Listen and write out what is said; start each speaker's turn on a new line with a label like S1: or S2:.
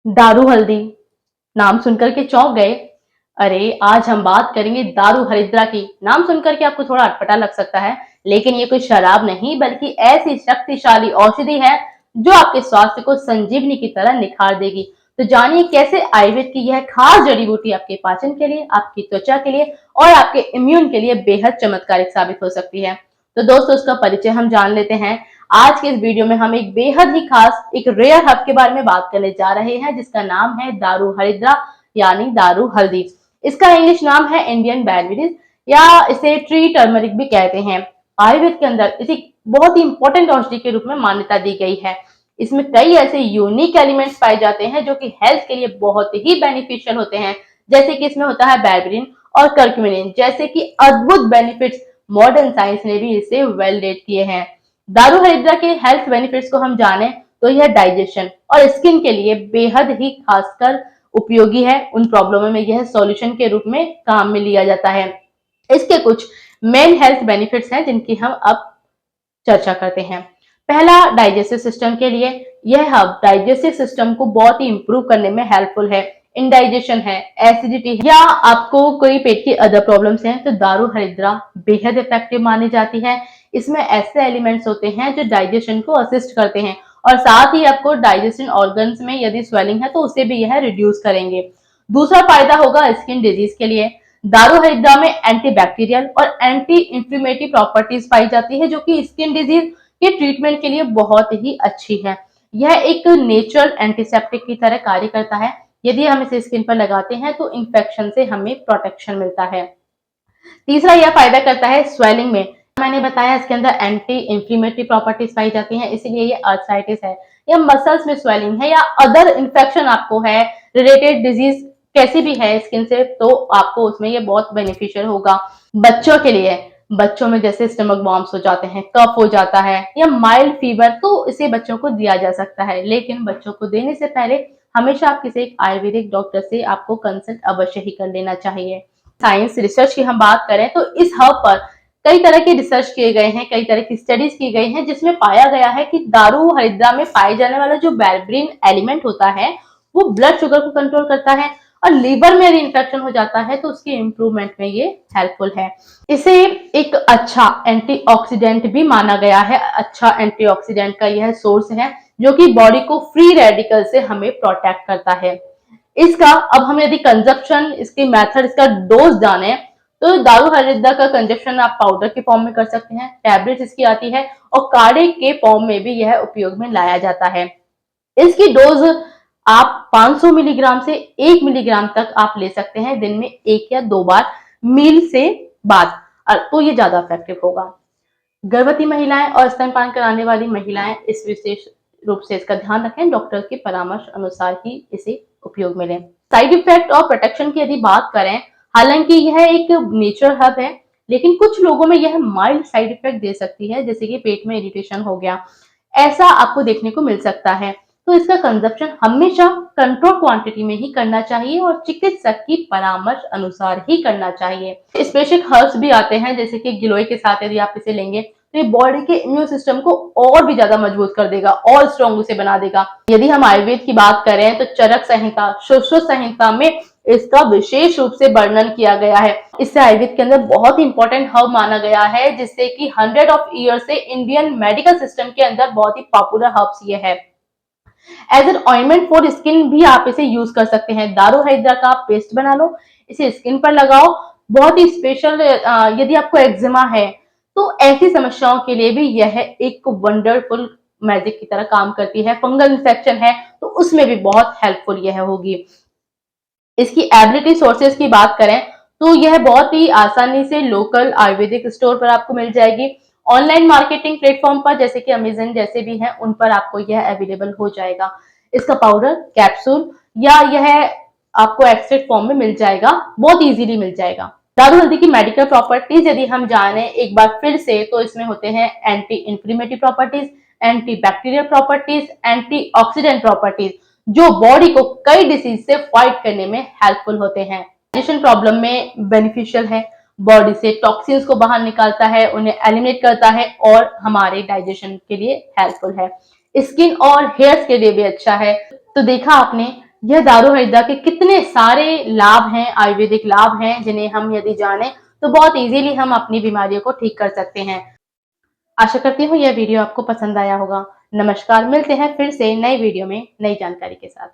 S1: दारू हल्दी नाम सुनकर के चौंक गए? अरे आज हम बात करेंगे दारू हरिद्रा की। नाम सुनकर के आपको थोड़ा अटपटा लग सकता है, लेकिन ये कोई शराब नहीं बल्कि ऐसी शक्तिशाली औषधि है जो आपके स्वास्थ्य को संजीवनी की तरह निखार देगी। तो जानिए कैसे आयुर्वेद की यह खास जड़ी बूटी आपके पाचन के लिए, आपकी त्वचा के लिए और आपके इम्यून के लिए बेहद चमत्कारिक साबित हो सकती है। तो दोस्तों उसका परिचय हम जान लेते हैं। आज के इस वीडियो में हम एक बेहद ही खास, एक रेयर हर्ब के बारे में बात करने जा रहे हैं जिसका नाम है दारू हरिद्रा यानी दारू हल्दी। इसका इंग्लिश नाम है इंडियन बैरबेरिस या इसे ट्री टर्मरिक भी कहते हैं। आयुर्वेद के अंदर इसे बहुत ही इंपॉर्टेंट औषधि के रूप में मान्यता दी गई है। इसमें कई ऐसे यूनिक एलिमेंट्स पाए जाते हैं जो कि हेल्थ के लिए बहुत ही बेनिफिशियल होते हैं, जैसे कि इसमें होता है बैरबेरिन और कर्क्यूमिन जैसे कि अद्भुत बेनिफिट्स मॉडर्न साइंस ने भी इसे वैलिडेट किए हैं। दारू हरिद्रा के हेल्थ बेनिफिट्स को हम जाने तो यह डाइजेशन और स्किन के लिए बेहद ही खासकर उपयोगी है। उन प्रॉब्लमों में यह सॉल्यूशन के रूप में काम में लिया जाता है। इसके कुछ मेन हेल्थ बेनिफिट्स हैं जिनकी हम अब चर्चा करते हैं। पहला, डाइजेस्टिव सिस्टम के लिए यह हब डाइजेस्टिव सिस्टम को बहुत ही इंप्रूव करने में हेल्पफुल है। इंडाइजेशन है, एसिडिटी है या आपको कोई पेट की अदर प्रॉब्लम्स हैं तो दारू हरिद्रा बेहद इफेक्टिव मानी जाती है। इसमें ऐसे एलिमेंट्स होते हैं जो डाइजेशन को असिस्ट करते हैं और साथ ही आपको डाइजेशन ऑर्गन्स में यदि स्वेलिंग है तो उसे भी यह रिड्यूस करेंगे। दूसरा फायदा होगा स्किन डिजीज के लिए। दारू हरिद्रा में एंटीबैक्टीरियल और एंटी इंफ्लेमेटरी प्रॉपर्टीज पाई जाती है जो कि स्किन डिजीज के ट्रीटमेंट के लिए बहुत ही अच्छी है। यह एक नेचुरल एंटीसेप्टिक की तरह कार्य करता है। यदि हम इसे स्किन पर लगाते हैं तो इन्फेक्शन से हमें प्रोटेक्शन मिलता है। तीसरा यह फायदा करता है स्वेलिंग में। मैंने बताया इसके अंदर एंटी इंफ्लेमेटरी प्रॉपर्टीज पाई जाती हैं, इसीलिए ये आर्थराइटिस है या मसल्स में स्वेलिंग है या अदर इन्फेक्शन आपको है, रिलेटेड डिजीज कैसी भी है स्किन से, तो आपको उसमें ये बहुत बेनिफिशियल होगा। बच्चों के लिए, बच्चों में जैसे स्टमक बॉम्ब्स हो जाते हैं, कफ हो जाता है या माइल्ड फीवर, तो इसे बच्चों को दिया जा सकता है, लेकिन बच्चों को देने से पहले हमेशा आप किसी एक आयुर्वेदिक डॉक्टर से आपको कंसल्ट अवश्य ही कर लेना चाहिए। साइंस रिसर्च की हम बात करें तो इस हब पर कई तरह के रिसर्च किए गए हैं, कई तरह की स्टडीज की गई हैं जिसमें पाया गया है कि दारू हरिद्रा में पाए जाने वाला जो बैरबेरिन एलिमेंट होता है वो ब्लड शुगर को कंट्रोल करता है और लीवर में यदि इन्फेक्शन हो जाता है तो उसके इम्प्रूवमेंट में ये हेल्पफुल है। इसे एक अच्छा एंटीऑक्सीडेंट भी माना गया है। अच्छा एंटीऑक्सीडेंट का यह सोर्स है जो कि बॉडी को फ्री रेडिकल से हमें प्रोटेक्ट करता है। इसका अब हम यदि कंजप्शन, इसकी मेथड, इसका डोज जाने तो दारू हरिद्रा का कंजप्शन आप पाउडर के फॉर्म में कर सकते हैं, टैबलेट्स इसकी आती है और काढ़े के फॉर्म में भी यह उपयोग में लाया जाता है। इसकी डोज आप 500 मिलीग्राम से 1 मिलीग्राम तक आप ले सकते हैं दिन में 1 या 2 बार मील से बाद, तो ये ज्यादा इफेक्टिव होगा। गर्भवती महिलाएं और स्तनपान कराने वाली महिलाएं इस विशेष रूप से इसका ध्यान रखें, डॉक्टर के परामर्श अनुसार ही इसे उपयोग में लें। साइड इफेक्ट और प्रोटेक्शन की यदि बात करें, हालांकि यह एक नेचुरल हब है लेकिन कुछ लोगों में यह माइल्ड साइड इफेक्ट दे सकती है, जैसे कि पेट में इरिटेशन हो गया, ऐसा आपको देखने को मिल सकता है। तो इसका कंजप्शन हमेशा कंट्रोल क्वांटिटी में ही करना चाहिए और चिकित्सक की परामर्श अनुसार ही करना चाहिए। स्पेशल हर्ब्स भी आते हैं जैसे कि गिलोय के साथ यदि आप इसे लेंगे तो ये बॉडी के इम्यून सिस्टम को और भी ज्यादा मजबूत कर देगा और स्ट्रॉन्ग उसे बना देगा। यदि हम आयुर्वेद की बात करें तो चरक संहिता, सुश्रुत संहिता में इसका विशेष रूप से वर्णन किया गया है। इसे आयुर्वेद के अंदर बहुत ही इंपॉर्टेंट हर्ब माना गया है, जिससे कि 100 ऑफ ईयर से इंडियन मेडिकल सिस्टम के अंदर बहुत ही पॉपुलर हर्ब्स ये है। As an ointment for skin भी आप इसे यूज कर सकते हैं। दारू हरिद्रा का आप पेस्ट बना लो, इसे स्किन पर लगाओ। बहुत ही स्पेशल यदि आपको एक्जिमा है तो ऐसी समस्याओं के लिए भी यह एक वंडरफुल मैजिक की तरह काम करती है। फंगल इन्फेक्शन है तो उसमें भी बहुत हेल्पफुल यह होगी। इसकी एबिलिटी सोर्सेज की बात करें तो यह बहुत ही आसानी से लोकल आयुर्वेदिक स्टोर पर आपको मिल जाएगी। ऑनलाइन मार्केटिंग प्लेटफॉर्म पर जैसे कि अमेजन जैसे भी हैं उन पर आपको यह अवेलेबल हो जाएगा। इसका पाउडर, कैप्सूल या यह आपको एक्सट्रैक्ट फॉर्म में मिल जाएगा, बहुत इजीली मिल जाएगा। दारू हल्दी की मेडिकल प्रॉपर्टीज यदि हम जाने एक बार फिर से तो इसमें होते हैं anti inflammatory properties, anti bacterial properties, anti oxidant properties जो बॉडी को कई डिसीज से फाइट करने में हेल्पफुल होते हैं। डाइजेशन प्रॉब्लम में बेनिफिशियल है, बॉडी से टॉक्सिन्स को बाहर निकालता है, उन्हें एलिमिनेट करता है और हमारे डाइजेशन के लिए हेल्पफुल है। स्किन और हेयर्स के लिए भी अच्छा है। तो देखा आपने, यह दारू हरिद्रा के कितने सारे लाभ हैं, आयुर्वेदिक लाभ हैं, जिन्हें हम यदि जाने तो बहुत इजीली हम अपनी बीमारियों को ठीक कर सकते हैं। आशा करती हूँ यह वीडियो आपको पसंद आया होगा। नमस्कार, मिलते हैं फिर से नए वीडियो में नई जानकारी के साथ।